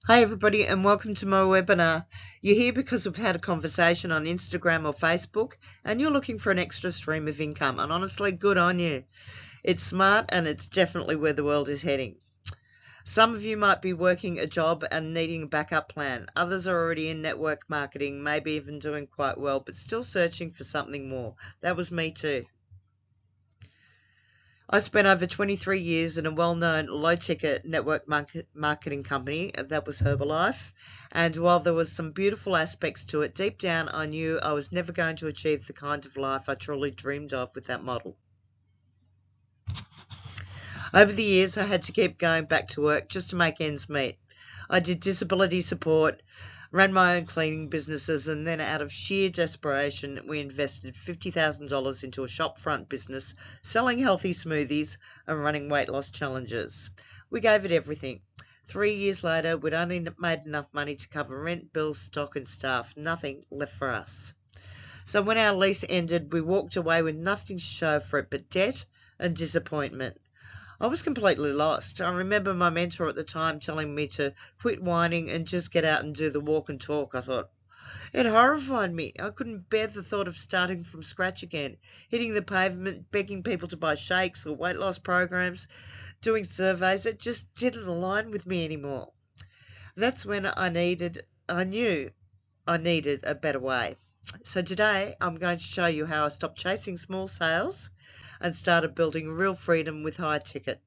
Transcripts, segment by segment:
Hi everybody and welcome to my webinar. You're here because we've had a conversation on Instagram or Facebook and you're looking for an extra stream of income, and honestly, good on you. It's smart and it's definitely where the world is heading. Some of you might be working a job and needing a backup plan. Others are already in network marketing, maybe even doing quite well, but still searching for something more. That was me too. I spent over 23 years in a well-known low-ticket network marketing company, that was Herbalife, and while there was some beautiful aspects to it, deep down I knew I was never going to achieve the kind of life I truly dreamed of with that model. Over the years I had to keep going back to work just to make ends meet. I did disability support, ran my own cleaning businesses, and then out of sheer desperation we invested $50,000 into a shopfront business selling healthy smoothies and running weight loss challenges. We gave it everything. 3 years later we'd only made enough money to cover rent, bills, stock and staff. Nothing left for us. So when our lease ended we walked away with nothing to show for it but debt and disappointment. I was completely lost. I remember my mentor at the time telling me to quit whining and just get out and do the walk and talk. I thought, it horrified me. I couldn't bear the thought of starting from scratch again, hitting the pavement, begging people to buy shakes or weight loss programs, doing surveys. It just didn't align with me anymore. That's when I knew I needed a better way. So today I'm going to show you how I stopped chasing small sales and started building real freedom with high ticket.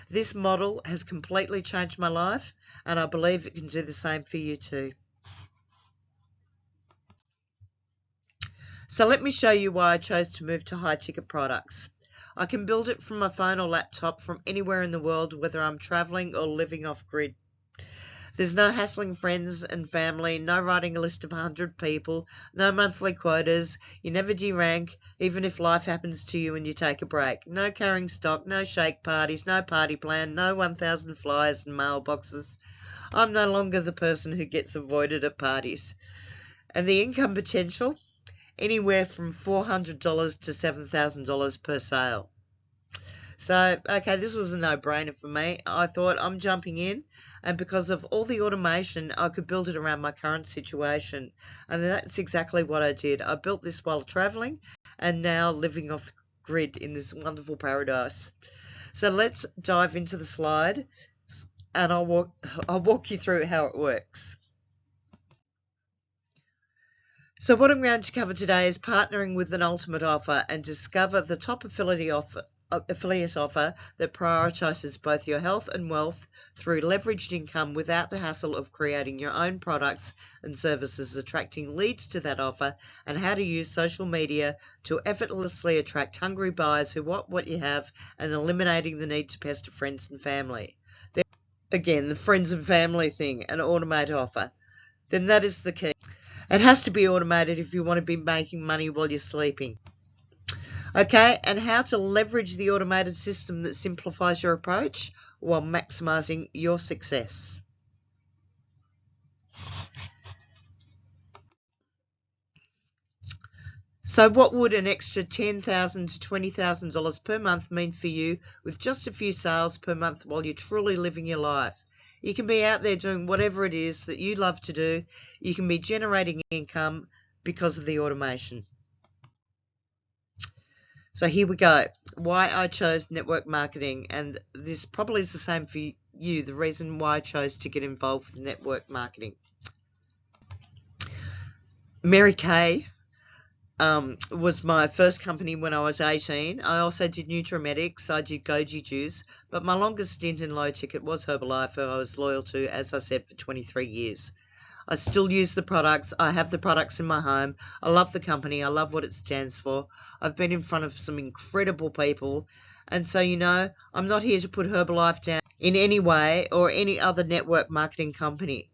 This model has completely changed my life and I believe it can do the same for you too. So let me show you why I chose to move to high ticket products. I can build it from my phone or laptop from anywhere in the world, whether I'm traveling or living off grid. There's no hassling friends and family, no writing a list of 100 people, no monthly quotas, you never derank, even if life happens to you and you take a break. No carrying stock, no shake parties, no party plan, no 1,000 flyers and mailboxes. I'm no longer the person who gets avoided at parties. And the income potential? Anywhere from $400 to $7,000 per sale. So, okay, this was a no-brainer for me. I thought I'm jumping in, and because of all the automation, I could build it around my current situation. And that's exactly what I did. I built this while traveling and now living off the grid in this wonderful paradise. So let's dive into the slide and I'll walk you through how it works. So what I'm going to cover today is partnering with an ultimate offer and discover the top affiliate offer that prioritises both your health and wealth through leveraged income without the hassle of creating your own products and services, attracting leads to that offer, and how to use social media to effortlessly attract hungry buyers who want what you have, and eliminating the need to pester friends and family. Again, the friends and family thing, an automated offer. Then that is the key. It has to be automated if you want to be making money while you're sleeping. Okay, and how to leverage the automated system that simplifies your approach while maximizing your success. So what would an extra $10,000 to $20,000 per month mean for you with just a few sales per month while you're truly living your life? You can be out there doing whatever it is that you love to do. You can be generating income because of the automation. So here we go. Why I chose network marketing, and this probably is the same for you, the reason why I chose to get involved with network marketing. Mary Kay was my first company when I was 18. I also did Nutrimetics, I did Goji Juice, but my longest stint in low ticket was Herbalife, who I was loyal to, as I said, for 23 years. I still use the products. I have the products in my home. I love the company. I love what it stands for. I've been in front of some incredible people. And so, you know, I'm not here to put Herbalife down in any way or any other network marketing company.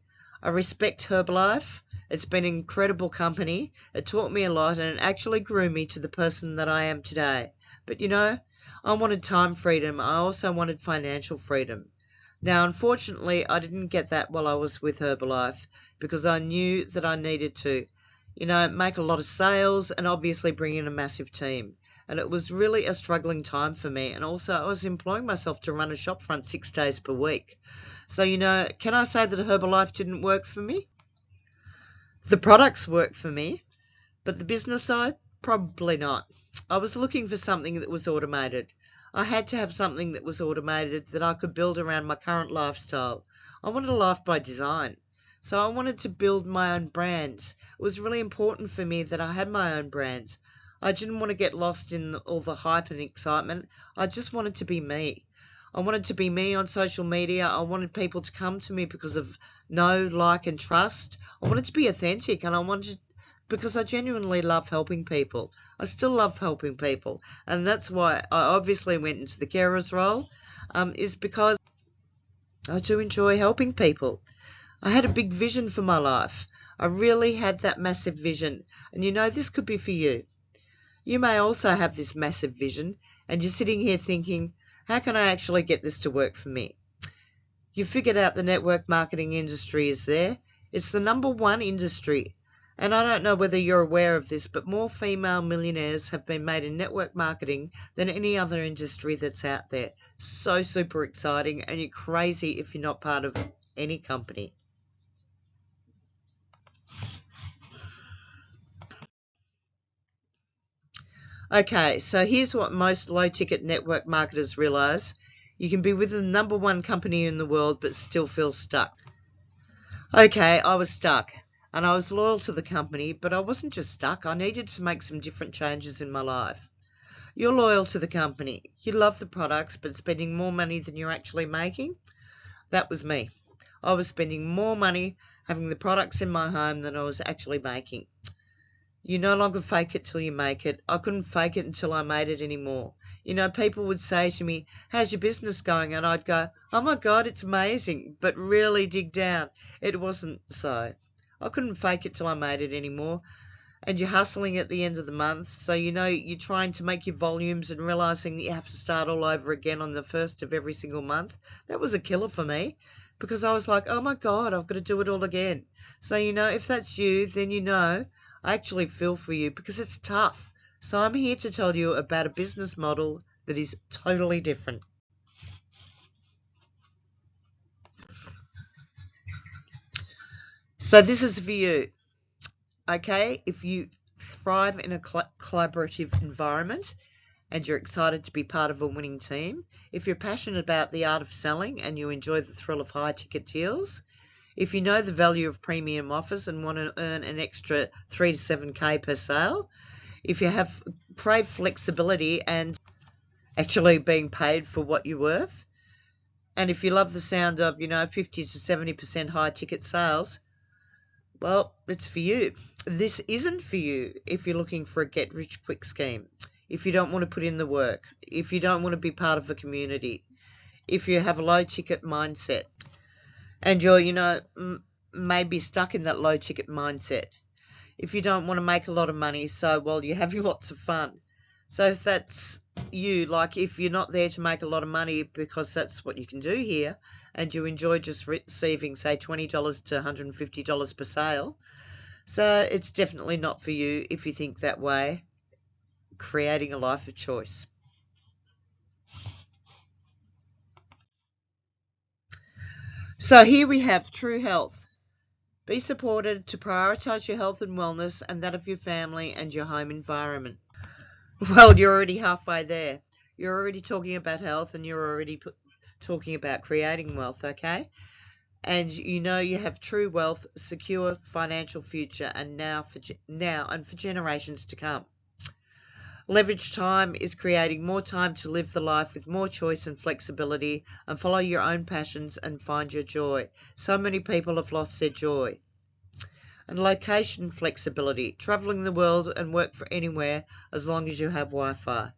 I respect Herbalife. It's been an incredible company. It taught me a lot and it actually grew me to the person that I am today. But, you know, I wanted time freedom. I also wanted financial freedom. Now, unfortunately, I didn't get that while I was with Herbalife because I knew that I needed to, you know, make a lot of sales and obviously bring in a massive team. And it was really a struggling time for me. And also I was employing myself to run a shop front 6 days per week. So, can I say that Herbalife didn't work for me? The products worked for me, but the business side, probably not. I was looking for something that was automated. I had to have something that was automated that I could build around my current lifestyle. I wanted a life by design. So I wanted to build my own brands. It was really important for me that I had my own brands. I didn't want to get lost in all the hype and excitement. I just wanted to be me. I wanted to be me on social media. I wanted people to come to me because of know, like, and trust. I wanted to be authentic, and because I genuinely love helping people. I still love helping people, and that's why I obviously went into the carer's role, is because I do enjoy helping people. I had a big vision for my life. I really had that massive vision, and this could be for you. You may also have this massive vision, and you're sitting here thinking, how can I actually get this to work for me? You figured out the network marketing industry is there. It's the #1 industry. And I don't know whether you're aware of this, but more female millionaires have been made in network marketing than any other industry that's out there. So super exciting, and you're crazy if you're not part of any company. Okay, so here's what most low-ticket network marketers realize. You can be with the #1 company in the world but still feel stuck. Okay, I was stuck, and I was loyal to the company, but I wasn't just stuck. I needed to make some different changes in my life. You're loyal to the company. You love the products, but spending more money than you're actually making? That was me. I was spending more money having the products in my home than I was actually making. You no longer fake it till you make it. I couldn't fake it until I made it anymore. People would say to me, how's your business going? And I'd go, oh my God, it's amazing. But really dig down. It wasn't so. I couldn't fake it till I made it anymore. And you're hustling at the end of the month. So, you're trying to make your volumes and realizing that you have to start all over again on the first of every single month. That was a killer for me because I was like, oh my God, I've got to do it all again. So, if that's you, then I actually feel for you because it's tough. So I'm here to tell you about a business model that is totally different. So this is for you. Okay, if you thrive in a collaborative environment and you're excited to be part of a winning team, if you're passionate about the art of selling and you enjoy the thrill of high ticket deals, if you know the value of premium offers and want to earn an extra 3 to 7K per sale, if you crave flexibility and actually being paid for what you're worth, and if you love the sound of 50 to 70% high ticket sales, well, it's for you. This isn't for you if you're looking for a get rich quick scheme, if you don't want to put in the work, if you don't want to be part of a community, if you have a low ticket mindset and you're maybe stuck in that low ticket mindset, if you don't want to make a lot of money while you're having lots of fun. So if that's you, like if you're not there to make a lot of money because that's what you can do here and you enjoy just receiving say $20 to $150 per sale, so it's definitely not for you if you think that way, creating a life of choice. So here we have true health. Be supported to prioritize your health and wellness and that of your family and your home environment. Well, you're already halfway there. You're already talking about health and you're already talking about creating wealth, okay? And you have true wealth, secure financial future, and now and for generations to come. Leverage time is creating more time to live the life with more choice and flexibility and follow your own passions and find your joy. So many people have lost their joy. And location flexibility, traveling the world and work for anywhere as long as you have Wi-Fi.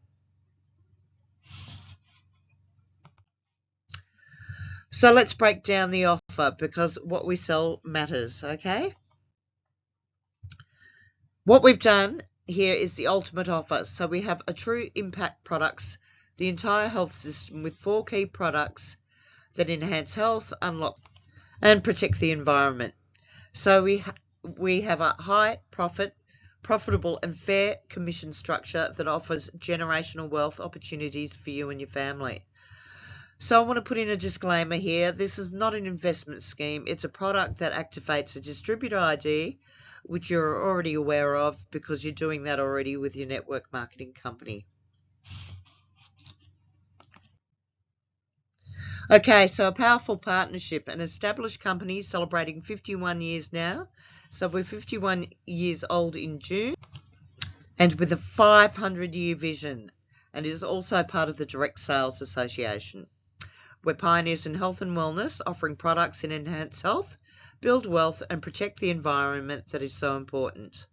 So let's break down the offer because what we sell matters, okay? What we've done here is the ultimate offer. So we have a true impact products, the entire health system with 4 key products that enhance health, unlock and protect the environment. So we have a high profitable and fair commission structure that offers generational wealth opportunities for you and your family. So I want to put in a disclaimer here. This is not an investment scheme. It's a product that activates a distributor ID, which you're already aware of because you're doing that already with your network marketing company. Okay, so a powerful partnership, an established company celebrating 51 years now. So we're 51 years old in June and with a 500-year vision, and is also part of the Direct Sales Association. We're pioneers in health and wellness, offering products that enhance health, build wealth, and protect the environment that is so important.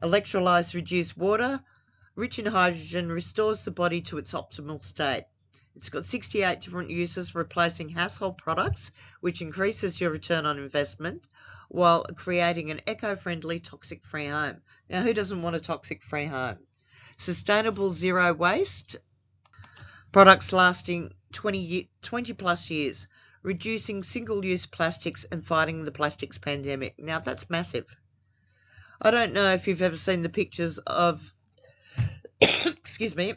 Electrolyzed reduced water, rich in hydrogen, restores the body to its optimal state. It's got 68 different uses, replacing household products, which increases your return on investment while creating an eco-friendly, toxic-free home. Now, who doesn't want a toxic-free home? Sustainable zero waste, products lasting 20 plus years, reducing single-use plastics and fighting the plastics pandemic. Now, that's massive. I don't know if you've ever seen the pictures of, excuse me,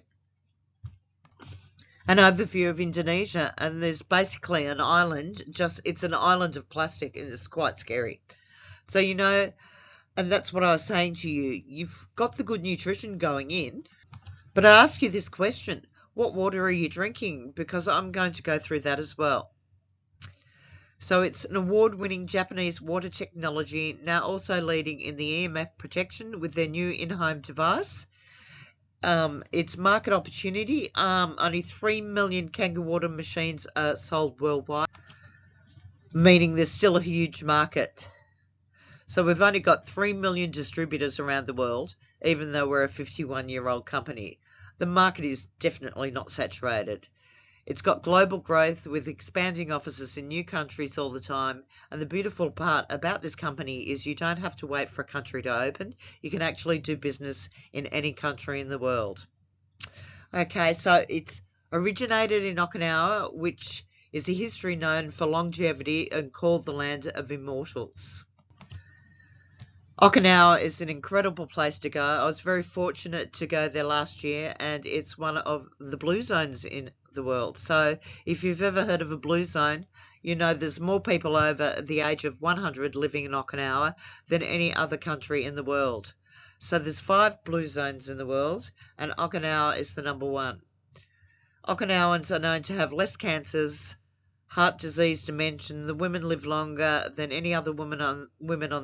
an overview of Indonesia, and there's basically an island, it's an island of plastic, and it's quite scary. So, you know, and that's what I was saying to you, you've got the good nutrition going in, but I ask you this question, what water are you drinking? Because I'm going to go through that as well. So it's an award-winning Japanese water technology, now also leading in the EMF protection with their new in-home device. Its market opportunity, only 3 million Kangen water machines are sold worldwide, meaning there's still a huge market. So we've only got 3 million distributors around the world, even though we're a 51-year-old company. The market is definitely not saturated. It's got global growth with expanding offices in new countries all the time. And the beautiful part about this company is you don't have to wait for a country to open. You can actually do business in any country in the world. Okay, so it's originated in Okinawa, which is a history known for longevity and called the land of immortals. Okinawa is an incredible place to go. I was very fortunate to go there last year, and it's one of the blue zones in the world. So if you've ever heard of a blue zone, you know there's more people over the age of 100 living in Okinawa than any other country in the world. So there's 5 blue zones in the world, and Okinawa is the number 1. Okinawans are known to have less cancers, heart disease, dementia. The women live longer than any other women on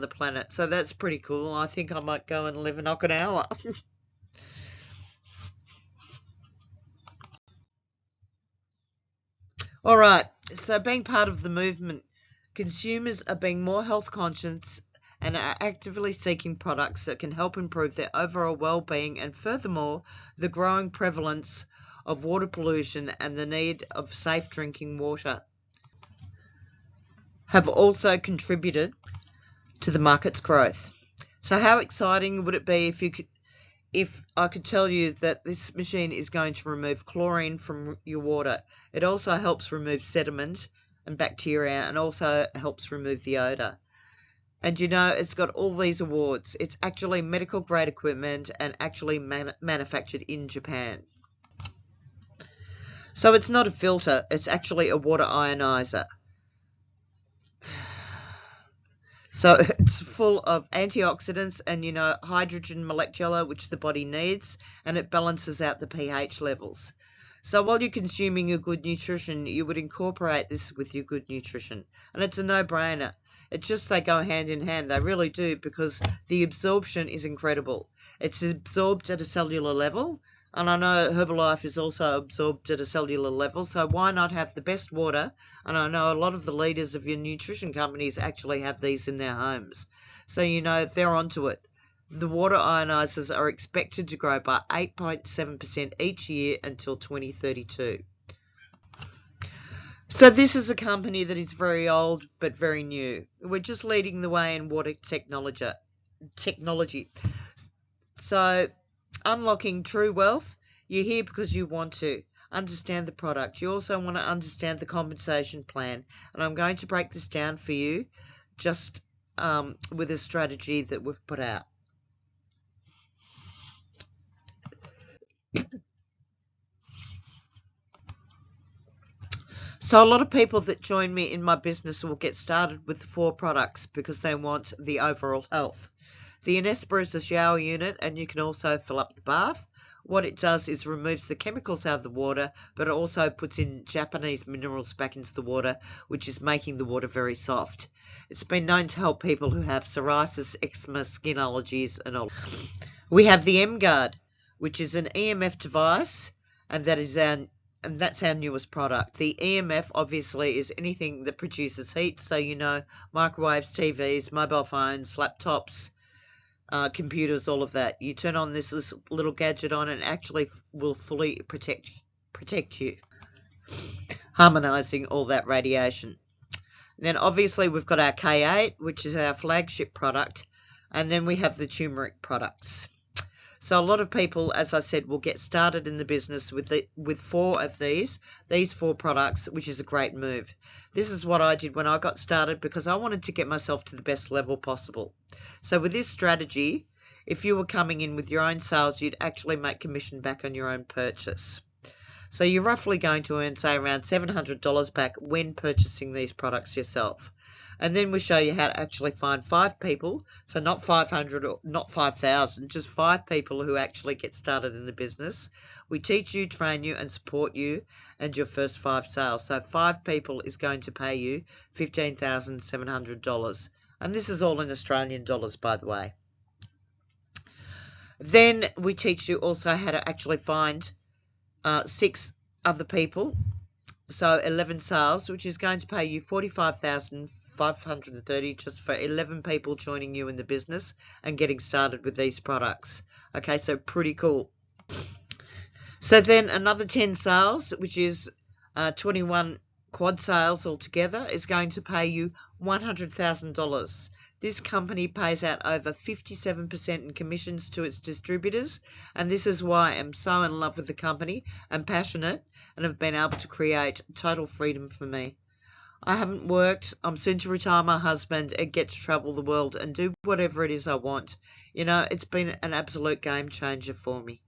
the planet. So that's pretty cool. I think I might go and live in Okinawa. All right. So being part of the movement, consumers are being more health conscious and are actively seeking products that can help improve their overall well-being, and furthermore, the growing prevalence of water pollution and the need of safe drinking water have also contributed to the market's growth. So how exciting would it be if I could tell you that this machine is going to remove chlorine from your water? It also helps remove sediment and bacteria, and also helps remove the odor. And you know, it's got all these awards. It's actually medical grade equipment and actually manufactured in Japan. So it's not a filter, it's actually a water ionizer. So it's full of antioxidants and, you know, hydrogen molecular, which the body needs, and it balances out the pH levels. So while you're consuming your good nutrition, you would incorporate this with your good nutrition. And it's a no-brainer. It's just they go hand in hand. They really do, because the absorption is incredible. It's absorbed at a cellular level. And I know Herbalife is also absorbed at a cellular level, so why not have the best water? And I know a lot of the leaders of your nutrition companies actually have these in their homes. So, you know, they're onto it. The water ionizers are expected to grow by 8.7% each year until 2032. So this is a company that is very old but very new. We're just leading the way in water technology. So unlocking true wealth, you're here because you want to understand the product. You also want to understand the compensation plan. And I'm going to break this down for you just with a strategy that we've put out. So a lot of people that join me in my business will get started with 4 products because they want the overall health. The Inesper is a shower unit, and you can also fill up the bath. What it does is removes the chemicals out of the water, but it also puts in Japanese minerals back into the water, which is making the water very soft. It's been known to help people who have psoriasis, eczema, skin allergies, and all. We have the M-Guard, which is an EMF device, and that's our newest product. The EMF obviously is anything that produces heat, so microwaves, TVs, mobile phones, laptops, computers, all of that. You turn on this little gadget on and actually will fully protect you, harmonizing all that radiation. And then obviously we've got our K8, which is our flagship product, and then we have the turmeric products. So a lot of people, as I said, will get started in the business with 4 of these 4 products, which is a great move. This is what I did when I got started because I wanted to get myself to the best level possible. So with this strategy, if you were coming in with your own sales, you'd actually make commission back on your own purchase. So you're roughly going to earn, say, around $700 back when purchasing these products yourself. And then we show you how to actually find 5 people, so not 500 or not 5,000, just 5 people who actually get started in the business. We teach you, train you, and support you and your first 5 sales. So 5 people is going to pay you $15,700. And this is all in Australian dollars, by the way. Then we teach you also how to actually find 6 other people. So 11 sales, which is going to pay you $45,530 just for 11 people joining you in the business and getting started with these products. Okay, so pretty cool. So then another 10 sales, which is 21 quad sales altogether, is going to pay you $100,000. This company pays out over 57% in commissions to its distributors, and this is why I'm so in love with the company and passionate and have been able to create total freedom for me. I haven't worked. I'm soon to retire my husband and get to travel the world and do whatever it is I want. It's been an absolute game changer for me.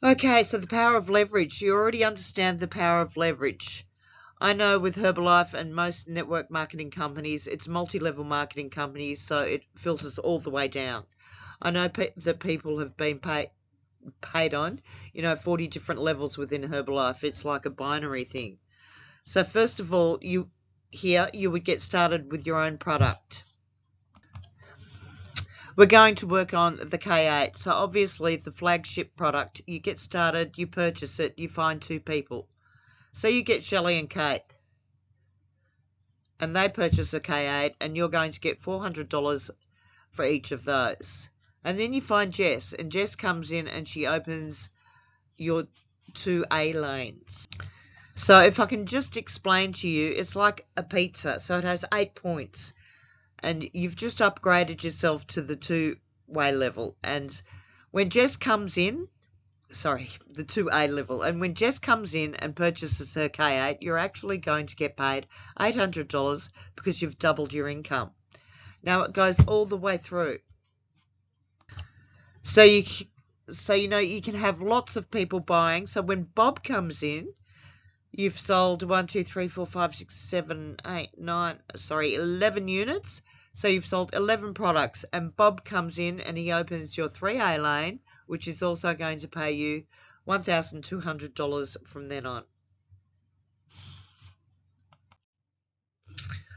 Okay, so the power of leverage. You already understand the power of leverage. I know with Herbalife and most network marketing companies, it's multi-level marketing companies, so it filters all the way down. I know that people have been paid on, 40 different levels within Herbalife. It's like a binary thing. So first of all, you would get started with your own product. We're going to work on the K8. So obviously the flagship product, you get started, you purchase it, you find 2 people. So you get Shelley and Kate, and they purchase a K8, and you're going to get $400 for each of those. And then you find Jess, and Jess comes in and she opens your 2A lanes. So if I can just explain to you, it's like a pizza. So it has 8 points, and you've just upgraded yourself to the 2-way level. And when Jess comes in, the 2A level. And when Jess comes in and purchases her K8, you're actually going to get paid $800 because you've doubled your income. Now it goes all the way through. So you can have lots of people buying. So when Bob comes in, you've sold 11 units. So you've sold 11 products, and Bob comes in and he opens your 3A lane, which is also going to pay you $1,200 from then on.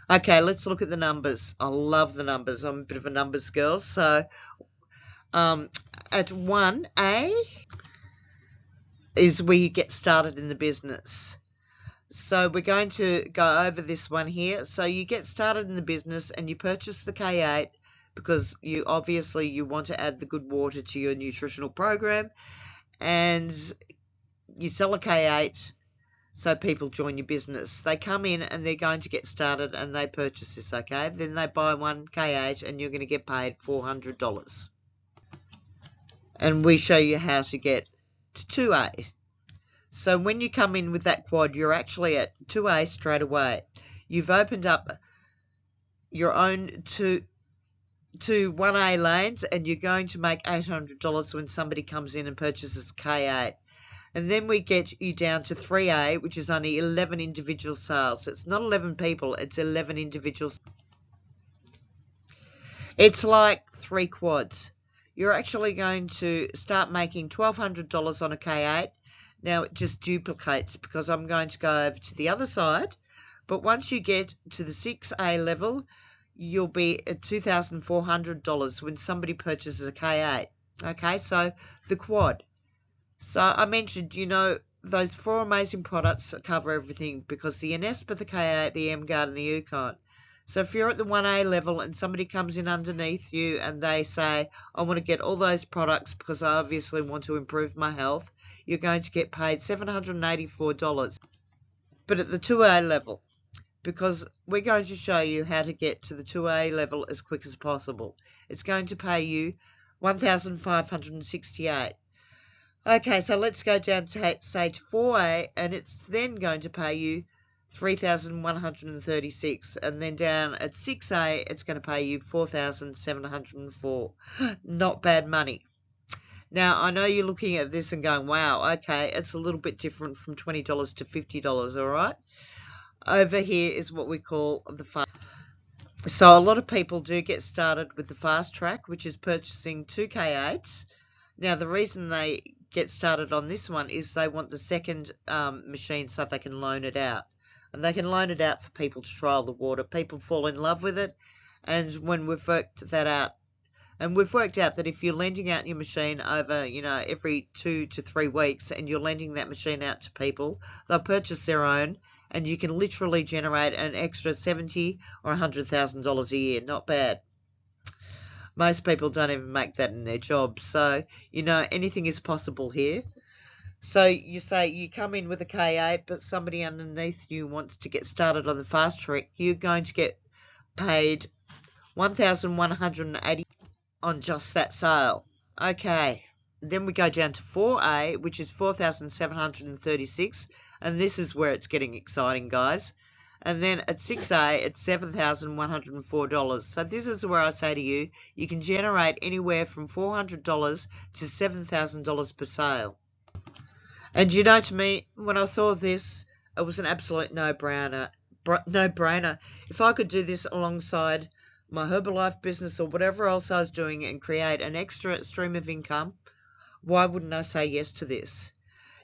Okay, let's look at the numbers. I love the numbers. I'm a bit of a numbers girl. So at 1A is where you get started in the business. So we're going to go over this one here. So you get started in the business and you purchase the K8 because you want to add the good water to your nutritional program, and you sell a K8 so people join your business. They come in and they're going to get started and they purchase this, okay? Then they buy one K8 and you're going to get paid $400. And we show you how to get to 2A. So when you come in with that quad, you're actually at 2A straight away. You've opened up your own to 1A lanes, and you're going to make $800 when somebody comes in and purchases K8. And then we get you down to 3A, which is only 11 individual sales. It's not 11 people, it's 11 individuals. It's like 3 quads. You're actually going to start making $1,200 on a K8. Now it just duplicates because I'm going to go over to the other side. But once you get to the 6A level, you'll be at $2,400 when somebody purchases a K8. Okay, so the quad. So I mentioned, those 4 amazing products that cover everything, because the Inespa, the K8, the M-Guard, and the Yukon. So if you're at the 1A level and somebody comes in underneath you and they say, I want to get all those products because I obviously want to improve my health, you're going to get paid $784. But at the 2A level, because we're going to show you how to get to the 2A level as quick as possible, it's going to pay you $1,568. Okay, so let's go down to, say, to 4A, and it's then going to pay you $3,136, and then down at 6A, it's going to pay you $4,704. Not bad money. Now, I know you're looking at this and going, wow, okay, it's a little bit different from $20 to $50, all right? Over here is what we call the fast. So a lot of people do get started with the fast track, which is purchasing 2 K8s. Now, the reason they get started on this one is they want the second machine so they can loan it out. And they can loan it out for people to trial the water. People fall in love with it. And when we've worked that out, and we've worked out that if you're lending out your machine over, every 2 to 3 weeks, and you're lending that machine out to people, they'll purchase their own, and you can literally generate an extra $70,000 or $100,000 a year. Not bad. Most people don't even make that in their job. So, anything is possible here. So you say you come in with a K8, but somebody underneath you wants to get started on the fast track. You're going to get paid $1,180 on just that sale. Okay, then we go down to 4A, which is $4,736, and this is where it's getting exciting, guys. And then at 6A, it's $7,104. So this is where I say to you, you can generate anywhere from $400 to $7,000 per sale. And to me, when I saw this, it was an absolute no-brainer. If I could do this alongside my Herbalife business or whatever else I was doing and create an extra stream of income, why wouldn't I say yes to this?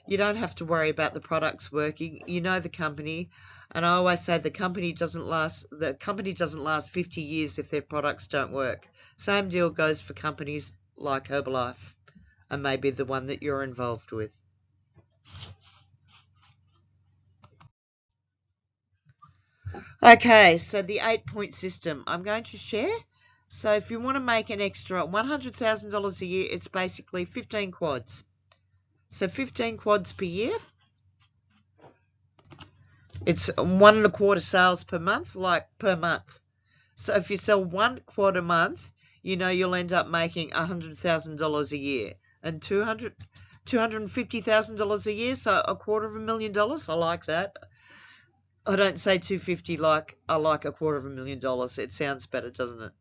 You don't have to worry about the products working. You know the company, and I always say the company doesn't last 50 years if their products don't work. Same deal goes for companies like Herbalife, and maybe the one that you're involved with. Okay, so the 8-point system I'm going to share. So if you want to make an extra $100,000 a year, it's basically 15 quads. So 15 quads per year. It's 1.25 sales per month, per month. So if you sell 1 quad a month, you'll end up making $100,000 a year. And $250,000 a year, so $250,000. I like that. I don't say 250 like I like $250,000. It sounds better, doesn't it?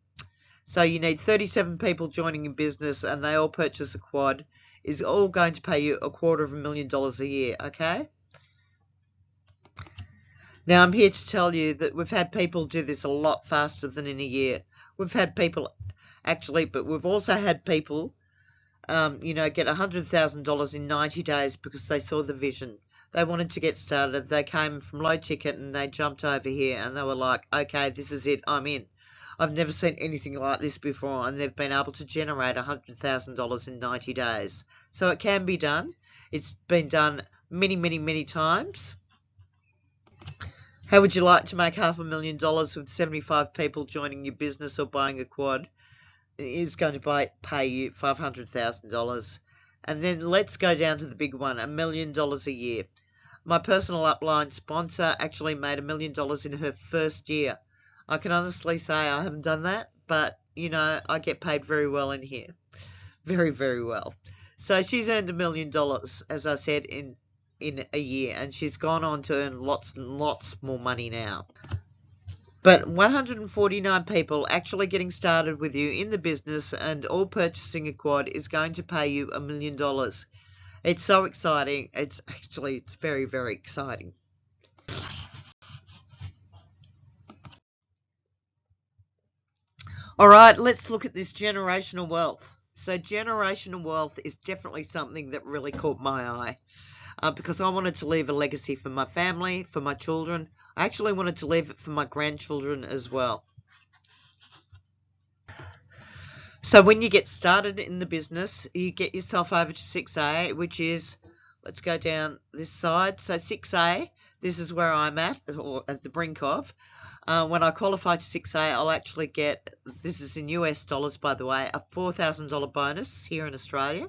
So you need 37 people joining your business, and they all purchase a quad. Is all going to pay you $250,000 a year, okay? Now I'm here to tell you that we've had people do this a lot faster than in a year. We've had people, actually, but we've also had people, get $100,000 in 90 days because they saw the vision. They wanted to get started. They came from low ticket and they jumped over here and they were like, okay, this is it, I'm in. I've never seen anything like this before, and they've been able to generate $100,000 in 90 days. So it can be done. It's been done many, many, many times. How would you like to make $500,000 with 75 people joining your business or buying a quad? It is going to pay you $500,000. And then let's go down to the big one, $1 million a year. My personal upline sponsor actually made $1 million in her first year. I can honestly say I haven't done that, but, I get paid very well in here. Very, very well. So she's earned $1 million, as I said, in a year, and she's gone on to earn lots and lots more money now. But 149 people actually getting started with you in the business and all purchasing a quad is going to pay you $1 million. It's so exciting. It's very, very exciting. All right, let's look at this generational wealth. So generational wealth is definitely something that really caught my eye because I wanted to leave a legacy for my family, for my children. I actually wanted to leave it for my grandchildren as well. So when you get started in the business, you get yourself over to 6A, which is, let's go down this side. So 6A, this is where I'm at, or at the brink of. When I qualify to 6A, I'll actually get, this is in US dollars by the way, a $4,000 bonus here in Australia.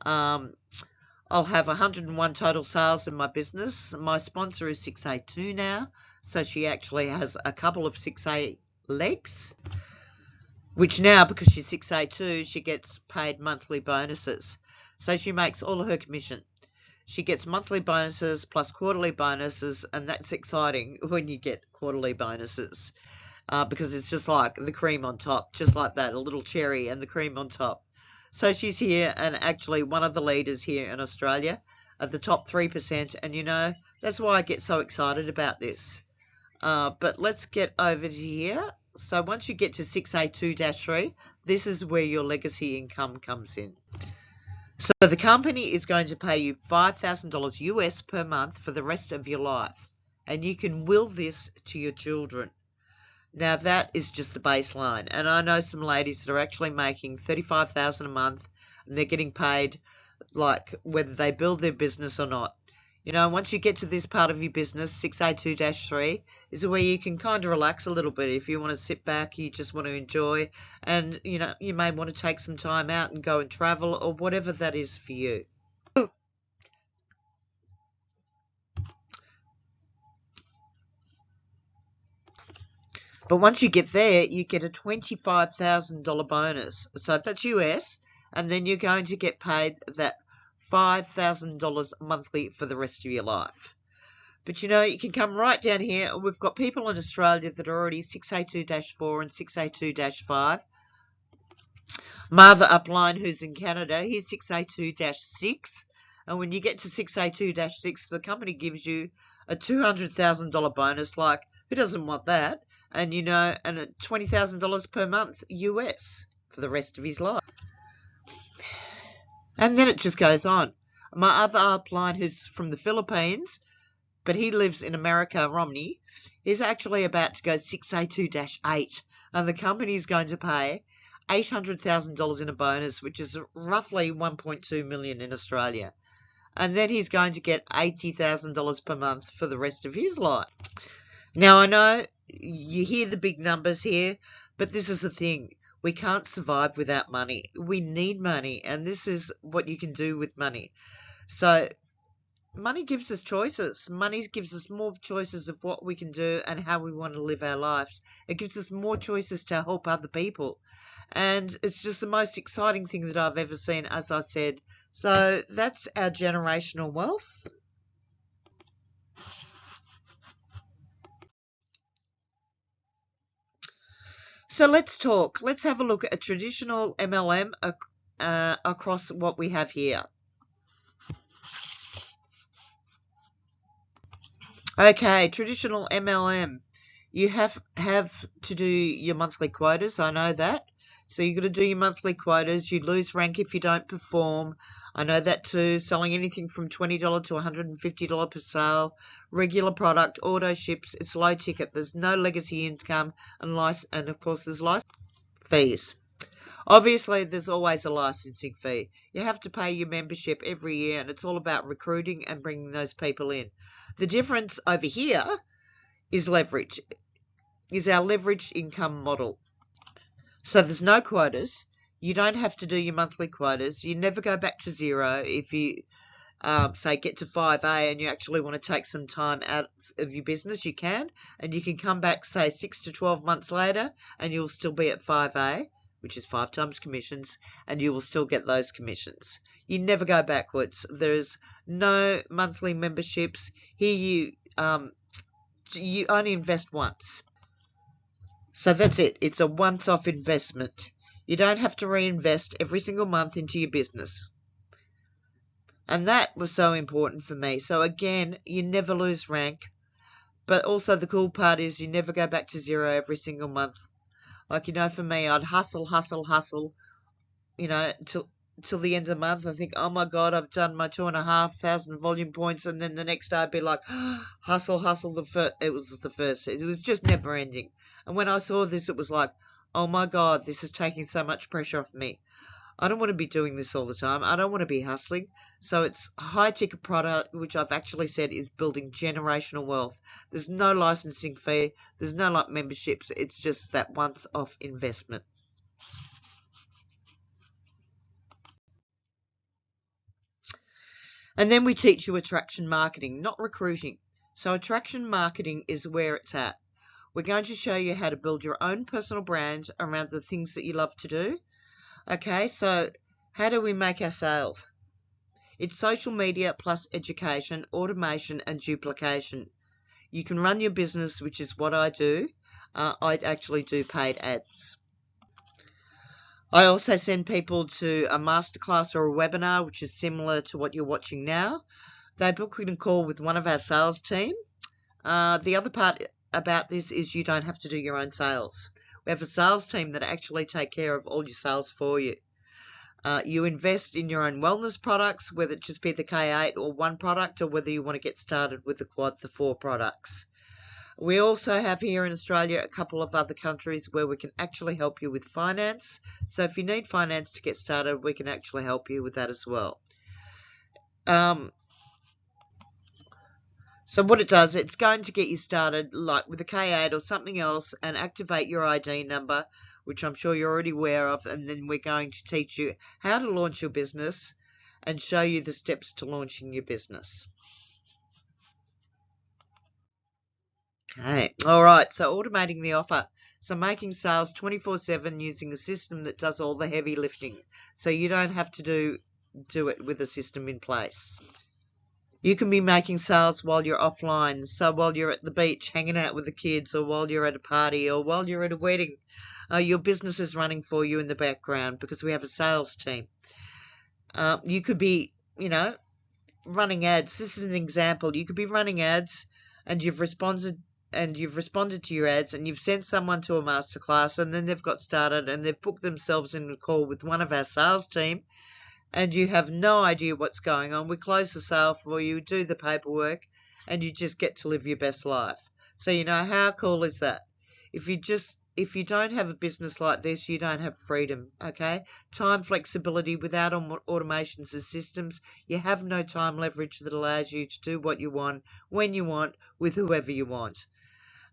I'll have 101 total sales in my business. My sponsor is 6A2 now, so she actually has a couple of 6A legs, which now, because she's 6A2, she gets paid monthly bonuses. So she makes all of her commission. She gets monthly bonuses plus quarterly bonuses, and that's exciting when you get quarterly bonuses because it's just like the cream on top, just like that, a little cherry and the cream on top. So she's here and actually one of the leaders here in Australia at the top 3%, and you know, that's why I get so excited about this. But let's get over to here. So once you get to 6A2-3, this is where your legacy income comes in. So the company is going to pay you $5,000 US per month for the rest of your life, and you can will this to your children. Now that is just the baseline, and I know some ladies that are actually making $35,000 a month, and they're getting paid like whether they build their business or not. You know, once you get to this part of your business, 6A2-3, is where you can kind of relax a little bit. If you want to sit back, you just want to enjoy, and, you know, you may want to take some time out and go and travel or whatever that is for you. But once you get there, you get a $25,000 bonus. So that's US, and then you're going to get paid that $5,000 monthly for the rest of your life. But you know, you can come right down here. We've got people in Australia that are already 6A2-4 and 6A2-5. My other upline who's in Canada, he's 6A2-6. And when you get to 6A2-6, the company gives you a $200,000 bonus. Like, who doesn't want that? And, you know, and a $20,000 per month US for the rest of his life. And then it just goes on. My other upline who's from the Philippines, but he lives in America, Romney, is actually about to go 6A2-8. And the company is going to pay $800,000 in a bonus, which is roughly $1.2 million in Australia. And then he's going to get $80,000 per month for the rest of his life. Now, I know you hear the big numbers here, but this is the thing. We can't survive without money. We need money, and this is what you can do with money. So money gives us choices. Money gives us more choices of what we can do and how we want to live our lives. It gives us more choices to help other people. And it's just the most exciting thing that I've ever seen, as I said. So that's our generational wealth. So let's talk. Let's have a look at a traditional MLM across what we have here. Okay, traditional MLM. You have to do your monthly quotas. I know that. So you've got to do your monthly quotas. You lose rank if you don't perform. I know that too. Selling anything from $20 to $150 per sale. Regular product, auto ships. It's low ticket. There's no legacy income, and of course there's license fees. Obviously, there's always a licensing fee. You have to pay your membership every year, and it's all about recruiting and bringing those people in. The difference over here is leverage, is our leveraged income model. So there's no quotas. You don't have to do your monthly quotas. You never go back to zero. If you, say, get to 5A and you actually want to take some time out of your business, you can. And you can come back, say, 6 to 12 months later, and you'll still be at 5A, which is 5 times commissions, and you will still get those commissions. You never go backwards. There's no monthly memberships. Here you only invest once. So that's it. It's a once-off investment. You don't have to reinvest every single month into your business. And that was so important for me. So again, you never lose rank. But also the cool part is you never go back to zero every single month. Like, for me, I'd hustle, till the end of the month. I think, oh my God, I've done my 2,500 volume points. And then the next day I'd be like, hustle. It was the first. It was just never ending. And when I saw this, it was like, oh my God, this is taking so much pressure off me. I don't want to be doing this all the time. I don't want to be hustling. So it's a high-ticket product, which I've actually said is building generational wealth. There's no licensing fee. There's no memberships. It's just that once-off investment. And then we teach you attraction marketing, not recruiting. So attraction marketing is where it's at. We're going to show you how to build your own personal brand around the things that you love to do. Okay, so how do we make our sales? It's social media plus education, automation, and duplication. You can run your business, which is what I do. I actually do paid ads. I also send people to a masterclass or a webinar, which is similar to what you're watching now. They book in a call with one of our sales team. The other part about this is you don't have to do your own sales. We have a sales team that actually take care of all your sales for you. You invest in your own wellness products, whether it just be the K8 or one product, or whether you want to get started with the quad, the 4 products. We also have here in Australia a couple of other countries where we can actually help you with finance. So if you need finance to get started, we can actually help you with that as well. So what it does, it's going to get you started like with a K8 or something else and activate your ID number, which I'm sure you're already aware of, and then we're going to teach you how to launch your business and show you the steps to launching your business. Okay, all right, so automating the offer. So making sales 24/7 using a system that does all the heavy lifting, so you don't have to do it with a system in place. You can be making sales while you're offline, so while you're at the beach hanging out with the kids, or while you're at a party, or while you're at a wedding. Your business is running for you in the background because we have a sales team. You could be, running ads. This is an example. You could be running ads and you've responded to your ads and you've sent someone to a masterclass and then they've got started and they've booked themselves in a call with one of our sales team. And you have no idea what's going on. We close the sale for you, do the paperwork, and you just get to live your best life. So, how cool is that? If you don't have a business like this, you don't have freedom, okay? Time flexibility without automations and systems. You have no time leverage that allows you to do what you want, when you want, with whoever you want.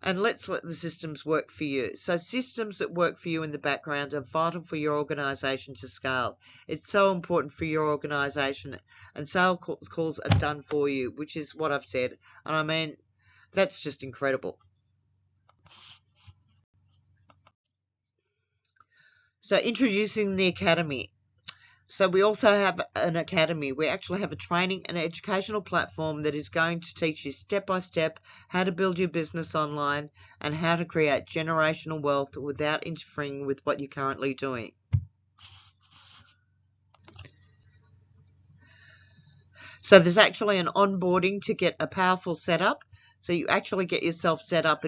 And let's let the systems work for you. So systems that work for you in the background are vital for your organisation to scale. It's so important for your organisation, and sales calls are done for you, which is what I've said. And I mean, that's just incredible. So introducing the academy. So we also have an academy. We actually have a training and educational platform that is going to teach you step by step how to build your business online and how to create generational wealth without interfering with what you're currently doing. So there's actually an onboarding to get a powerful setup. So you actually get yourself set up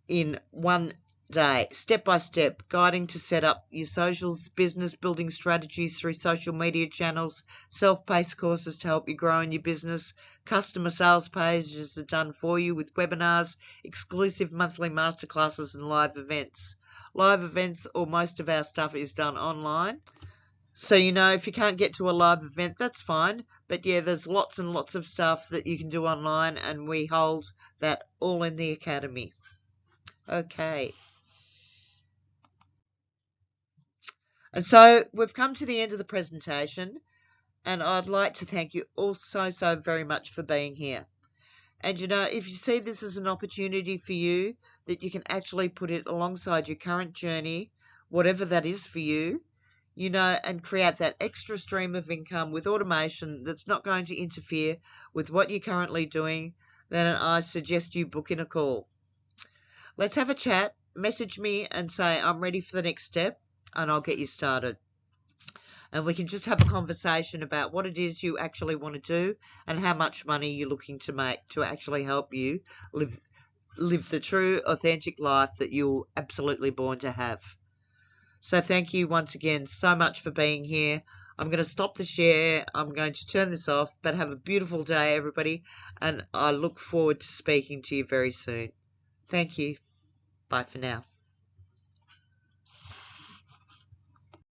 in one day, step by step, guiding to set up your socials, business building strategies through social media channels, self-paced courses to help you grow in your business, customer sales pages are done for you with webinars, exclusive monthly masterclasses and live events. Live events, or most of our stuff, is done online. So, if you can't get to a live event, that's fine. But yeah, there's lots and lots of stuff that you can do online, and we hold that all in the academy. Okay. And so we've come to the end of the presentation, and I'd like to thank you all so very much for being here. And if you see this as an opportunity for you, that you can actually put it alongside your current journey, whatever that is for you, and create that extra stream of income with automation that's not going to interfere with what you're currently doing, then I suggest you book in a call. Let's have a chat. message me and say, I'm ready for the next step, and I'll get you started. And we can just have a conversation about what it is you actually want to do and how much money you're looking to make to actually help you live the true, authentic life that you're absolutely born to have. So thank you once again so much for being here. I'm going to stop the share. I'm going to turn this off, but have a beautiful day, everybody, and I look forward to speaking to you very soon. Thank you. Bye for now.